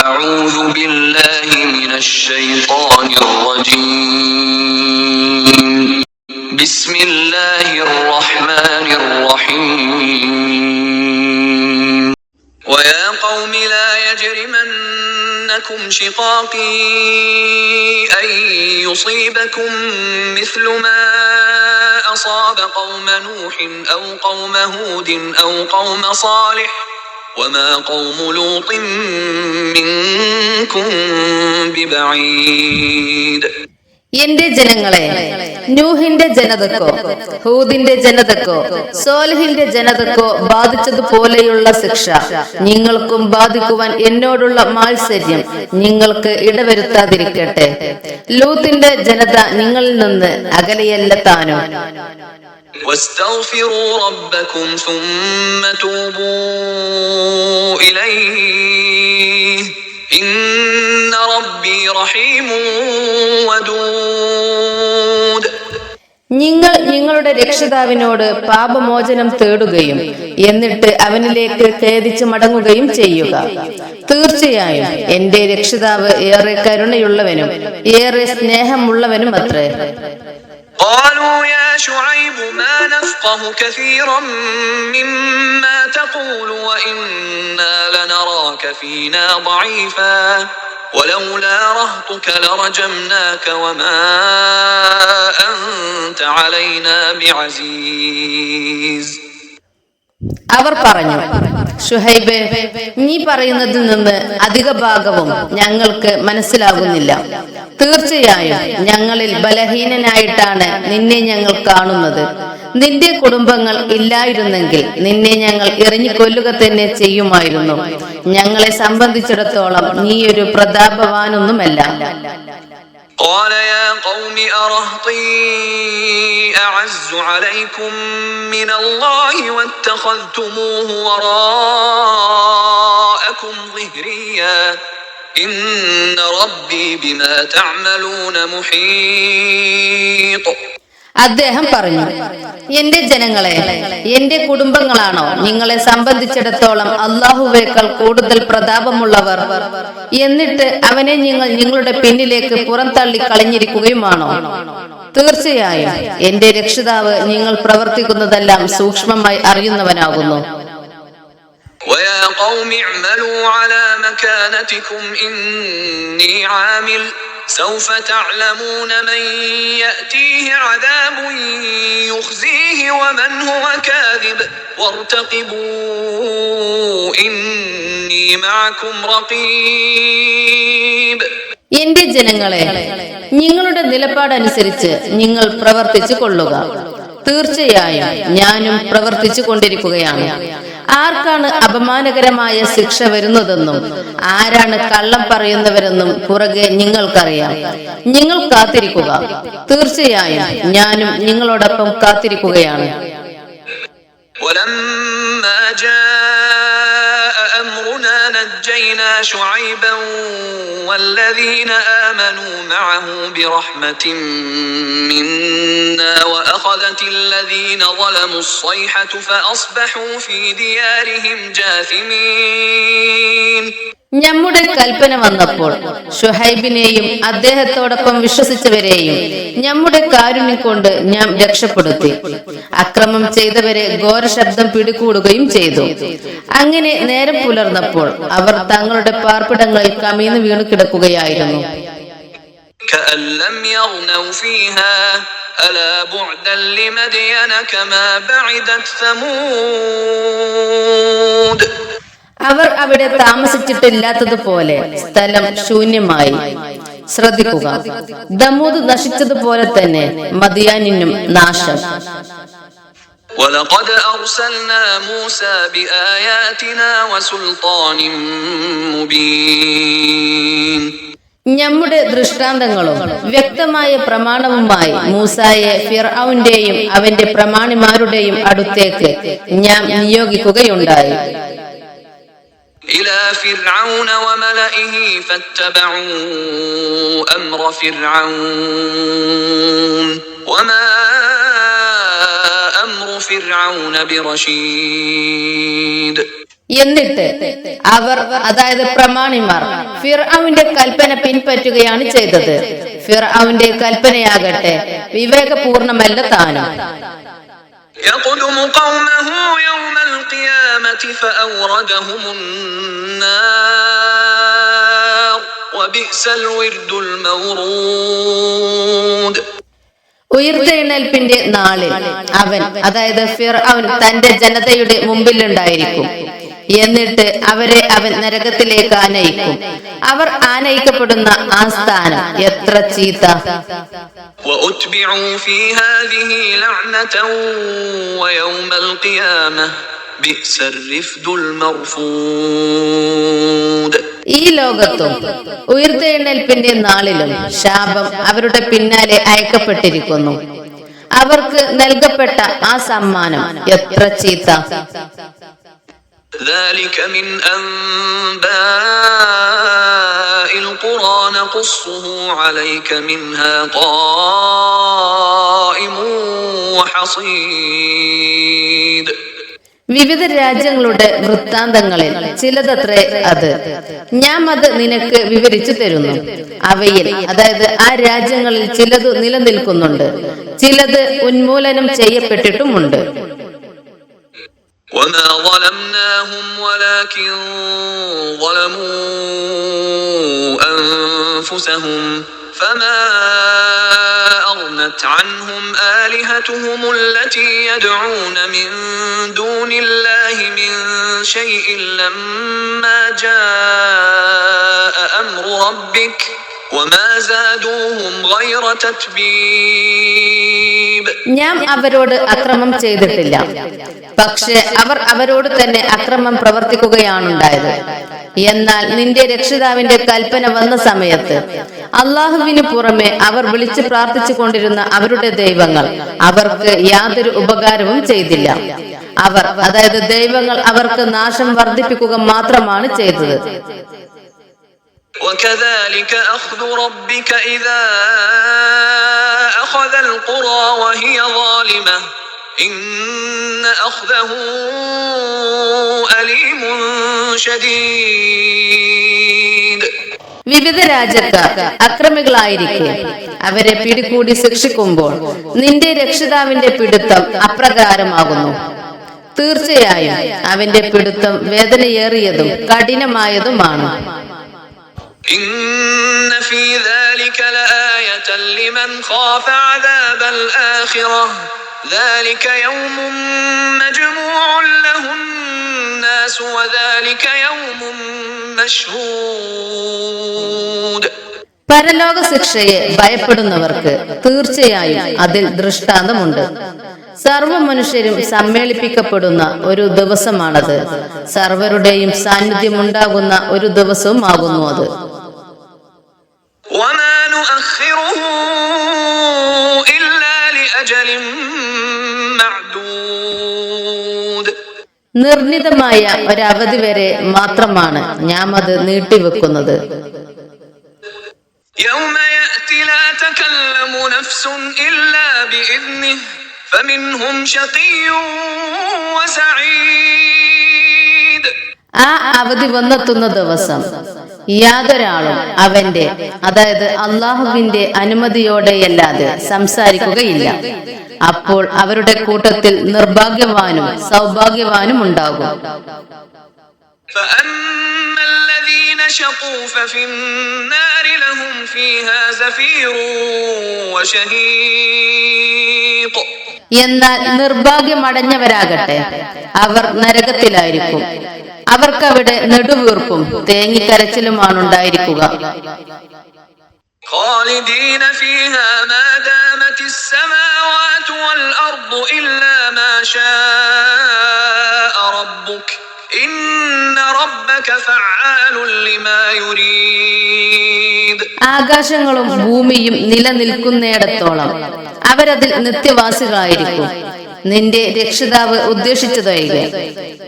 أعوذ بالله من الشيطان الرجيم بسم الله الرحمن الرحيم ويا قوم لا يجرمنكم شقاقي أن يصيبكم مثل ما أصاب قوم نوح أو قوم هود أو قوم صالح وما قوم لوط منكم ببعيد. എന്റെ ജനങ്ങളെ, നൂഹിന്റെ ജനതക്കോ ഹൂദിന്റെ ജനതക്കോ സോലഹിന്റെ ജനതക്കോ ബാധിച്ചതുപോലെയുള്ള ശിക്ഷ നിങ്ങൾക്കും ബാധിക്കുവാൻ എന്നോടുള്ള മാത്സര്യം നിങ്ങൾക്ക് ഇടവരുത്താതിരിക്കട്ടെ. ലൂത്തിന്റെ ജനത നിങ്ങളിൽ നിന്ന് അകലെയല്ല താനും. واستغفروا ربكم ثم توبوا إليه إن ربي رحيم ودود. നിങ്ങൾ നിങ്ങളുടെ രക്ഷിതാവിനോട് പാപമോചനം തേടുകയും എന്നിട്ട് അവനിലേക്ക് ഖേദിച്ച് മടങ്ങുകയും ചെയ്യുക. തീർച്ചയായും എന്റെ രക്ഷിതാവ് ഏറെ കരുണയുള്ളവനും ഏറെ സ്നേഹമുള്ളവനും അത്രേ. قالوا يا شعيب ما نفقه كثيرا مما تقول وإنا لنراك فينا ضعيفا ولولا رهطك لرجمناك وما أنت علينا بعزيز. അവർ പറഞ്ഞു, ശുഹൈബേ, നീ പറയുന്നതിൽ നിന്ന് അധിക ഭാഗവും ഞങ്ങൾക്ക് മനസ്സിലാകുന്നില്ല. തീർച്ചയായും ഞങ്ങളിൽ ബലഹീനനായിട്ടാണ് നിന്നെ ഞങ്ങൾ കാണുന്നത്. നിന്റെ കുടുംബങ്ങൾ ഇല്ലായിരുന്നെങ്കിൽ നിന്നെ ഞങ്ങൾ എറിഞ്ഞുകൊല്ലുക തന്നെ ചെയ്യുമായിരുന്നു. ഞങ്ങളെ സംബന്ധിച്ചിടത്തോളം നീ ഒരു പ്രതാപവാനൊന്നുമല്ല. قال يا قوم أرهطي أعز عليكم من الله واتخذتموه وراءكم ظهريا إن ربي بما تعملون محيط. അദ്ദേഹം പറഞ്ഞു, എന്റെ ജനങ്ങളെ, എന്റെ കുടുംബങ്ങളാണോ നിങ്ങളെ സംബന്ധിച്ചിടത്തോളം അള്ളാഹുവേക്കാൾ കൂടുതൽ പ്രതാപമുള്ളവർ? എന്നിട്ട് അവനെ നിങ്ങൾ നിങ്ങളുടെ പിന്നിലേക്ക് പുറന്തള്ളി കളഞ്ഞിരിക്കുകയുമാണോ? തീർച്ചയായും എന്റെ രക്ഷിതാവ് നിങ്ങൾ പ്രവർത്തിക്കുന്നതെല്ലാം സൂക്ഷ്മമായി അറിയുന്നവനാകുന്നു. ويا قوم اعملوا على مكانتكم إني عامل سوف تعلمون من يأتيه عذاب يخزيه ومن هو كاذب وارتقبوا إني معكم رقيب. എന്റെ ജനങ്ങളെ, നിങ്ങളുടെ നിലപാടനുസരിച്ച് നിങ്ങൾ പ്രവർത്തിച്ചു കൊള്ളുക. തീർച്ചയായും ഞാനും പ്രവർത്തിച്ചു കൊണ്ടിരിക്കുകയാണ്. ആർക്കാണ് അപമാനകരമായ ശിക്ഷ വരുന്നതെന്നും ആരാണ് കള്ളം പറയുന്നവരെന്നും പുറകെ നിങ്ങൾക്കറിയാം. നിങ്ങൾ കാത്തിരിക്കുക. തീർച്ചയായും ഞാനും നിങ്ങളോടൊപ്പം കാത്തിരിക്കുകയാണ്. ولما جاء أمرنا نجينا شعيبا والذين آمنوا معه برحمة منا وأخذت الذين ظلموا الصيحة فأصبحوا في ديارهم جاثمين. നമ്മുടെ കൽപ്പന വന്നപ്പോൾ ഷുഹൈബിനെയും അദ്ദേഹത്തോടൊപ്പം വിശ്വസിച്ചവരെയും നമ്മുടെ കാരുണ്യം കൊണ്ട് ഞാൻ രക്ഷപ്പെടുത്തി. അക്രമം ചെയ്തവരെ ഘോരശബ്ദം പിടികൂടുകയും ചെയ്തു. അങ്ങനെ നേരം പുലർന്നപ്പോൾ അവർ തങ്ങളുടെ പാർപ്പിടങ്ങളിൽ കമീന്ന് വീണു കിടക്കുകയായിരുന്നു. كأن لم يغنوا فيها ألا بعدا لمدين كما بعدت ثمود. അവർ അവിടെ താമസിച്ചിട്ടില്ലാത്തതുപോലെ സ്ഥലം ശൂന്യമായി. ശ്രദ്ധിക്കുക, ദമൂദ് നശിച്ചതുപോലെ തന്നെ മദിയാനിനും നാശം. ولقد أرسلنا موسى بآياتنا وسلطان مبين. നമ്മുടെ ദൃഷ്ടാന്തങ്ങളും വ്യക്തമായ പ്രമാണവുമായി മൂസായെ ഫിർഔന്റെയും അവന്റെ പ്രമാണിമാരുടെയും അടുത്തേക്ക് ഞാൻ നിയോഗിക്കുകയുണ്ടായി. إلى فرعون وملئه فاتبعوا أمر فرعون وما أمر فرعون برشيد. എന്നിട്ട് അവർ, അതായത് പ്രമാണിമാർ, ഫിർഔന്റെ കൽപ്പന പിൻപറ്റുകയാണ് ചെയ്തത്. ഫിർഔന്റെ കൽപ്പനയാകട്ടെ വിവേകപൂർണമല്ല താനും. يقدم قومه يوم القيامة فأوردهم النار وبئس الورد المورود. ഉയർത്തെഴുന്നേൽപ്പിന്റെ നാളിൽ അവൻ, അതായത് ഫിർഔൻ, തന്റെ ജനതയുടെ മുമ്പിലുണ്ടായിരിക്കും. എന്നിട്ട് അവരെ അവൻ നരകത്തിലേക്ക് ആനയിക്കും. അവർ ആനയിക്കപ്പെടുന്ന ആ സ്ഥാനം എത്ര ചീത്ത! وأتبعوا في هذه لعنة ويوم القيامة بئس الرفد المرفود. ഈ ലോകത്തും ഉയർത്തെഴുന്നേൽപ്പിന്റെ നാളിലും ശാപം അവരുടെ പിന്നാലെ അയക്കപ്പെട്ടിരിക്കുന്നു. അവർക്ക് നൽകപ്പെട്ട ആ സമ്മാനം എത്ര ചീത്ത! ذلك من أنباء القرى نقصه عليك منها قائم وحصيد. വിവിധ രാജ്യങ്ങളുടെ വൃത്താന്തങ്ങളിൽ ചിലതത്രേ അത്. ഞാൻ അത് നിനക്ക് വിവരിച്ചു തരുന്നു. അവയിൽ, അതായത് ആ രാജ്യങ്ങളിൽ, ചിലത് നിലനിൽക്കുന്നുണ്ട്, ചിലത് ഉന്മൂലനം ചെയ്യപ്പെട്ടിട്ടുമുണ്ട്. وما ظلمناهم ولكن ظلموا أنفسهم فما أغنت عنهم آلهتهم التي يدعون من دون الله من شيء لما جاء أمر ربك وما زادوهم غير تتبيب. ഞാൻ അവരോട് അക്രമം ചെയ്തിട്ടില്ല, പക്ഷെ അവർ അവരോട് തന്നെ അക്രമം പ്രവർത്തിക്കുകയാണുണ്ടായത്. എന്നാൽ നിന്റെ രക്ഷിതാവിന്റെ കൽപ്പന വന്ന സമയത്ത് അള്ളാഹുവിന് പുറമെ അവർ വിളിച്ചു പ്രാർത്ഥിച്ചു കൊണ്ടിരുന്ന അവരുടെ ദൈവങ്ങൾ അവർക്ക് യാതൊരു ഉപകാരവും ചെയ്തില്ല. അവർ, അതായത് ദൈവങ്ങൾ, അവർക്ക് നാശം വർദ്ധിപ്പിക്കുക മാത്രമാണ് ചെയ്തത്. وكذلك أخذ ربك إذا أخذ القرى وهي ظالمة إن أخذه أليم شديد. വിവിധ രാജ്യക്കാർ അക്രമികളായിരിക്കെ അവരെ പിടികൂടി ശിക്ഷിക്കുമ്പോൾ നിന്റെ രക്ഷിതാവിന്റെ പിടുത്തം അപ്രകാരമാകുന്നു. തീർച്ചയായും അവന്റെ പിടുത്തം വേദനയേറിയതും കഠിനമായതുമാണ്. إن في ذلك لآية لمن خاف عذاب الآخرة ذلك يوم مجموع له الناس وذلك يوم مشهود. പരലോക ശിക്ഷയെ ഭയപ്പെടുന്നവർക്ക് തീർച്ചയായും അതിൽ ദൃഷ്ടാന്തമുണ്ട്. സർവ മനുഷ്യരും സമ്മേളിപ്പിക്കപ്പെടുന്ന ഒരു ദിവസമാണത്. സർവരുടെയും സാന്നിധ്യമുണ്ടാകുന്ന ഒരു ദിവസവുമാകുന്നു അത്. وما نؤخره إلا لأجل معدود. നിർണിതമായ ഒരവധി വരെ മാത്രമാണ് ഞാൻ അത് നീട്ടിവെക്കുന്നത്. يوم يأتي لا تكلم نفس إلا بإذنه فمنهم شقي وسعيد. ആ അവധി വന്നെത്തുന്ന ദിവസം യാതൊരാളും അവന്റെ, അതായത് അള്ളാഹുവിന്റെ അനുമതിയോടെയല്ലാതെ സംസാരിക്കുകയില്ല. അപ്പോൾ അവരുടെ കൂട്ടത്തിൽ നിർഭാഗ്യവാനും സൗഭാഗ്യവാനും ഉണ്ടാകും. فأما الذين شقوا ففي النار لهم فيها زفير وشهيق. എന്നാൽ നിർഭാഗ്യമടഞ്ഞവരാകട്ടെ അവർ നരകത്തിലായിരിക്കും. അവർക്കവിടെ നെടുവീർപ്പും തേങ്ങിക്കരച്ചിലുമാണുണ്ടായിരിക്കുക. خالدين فيها ما دامت السماوات والأرض إلا ما شاء ربك إن ربك فعال لما يريد. ആകാശങ്ങളും ഭൂമിയും നിലനിൽക്കുന്നിടത്തോളം അവരതിൽ നിത്യവാസികളായിരിക്കും. നിന്റെ രക്ഷിതാവ് ഉദ്ദേശിച്ചതൊഴികെ.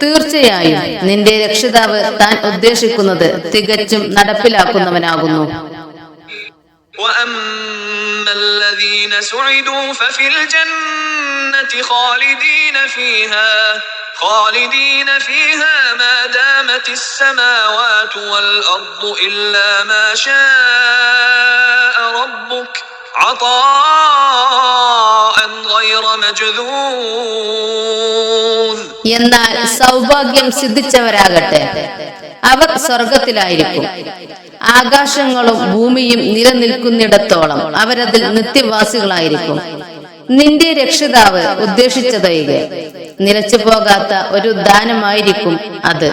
തീർച്ചയായും നിന്റെ രക്ഷിതാവ് താൻ ഉദ്ദേശിക്കുന്നത് തികച്ചും നടപ്പിലാക്കുന്നവനാകുന്നു. وأما الذين سعدوا ففي الجنة خالدين فيها ما دامت السماوات والأرض إلا ما شاء ربك عطاء غير مجذوذ. എന്നാൽ സൗഭാഗ്യം സിദ്ധിച്ചവരാകട്ടെ, അവർ സ്വർഗത്തിലായിരിക്കും. ആകാശങ്ങളും ഭൂമിയും നിലനിൽക്കുന്നിടത്തോളം അവരതിൽ നിത്യവാസികളായിരിക്കും. നിന്റെ രക്ഷിതാവ് ഉദ്ദേശിച്ചതൊഴികെ നിലച്ചു പോകാത്ത ഒരു ദാനമായിരിക്കും അത്.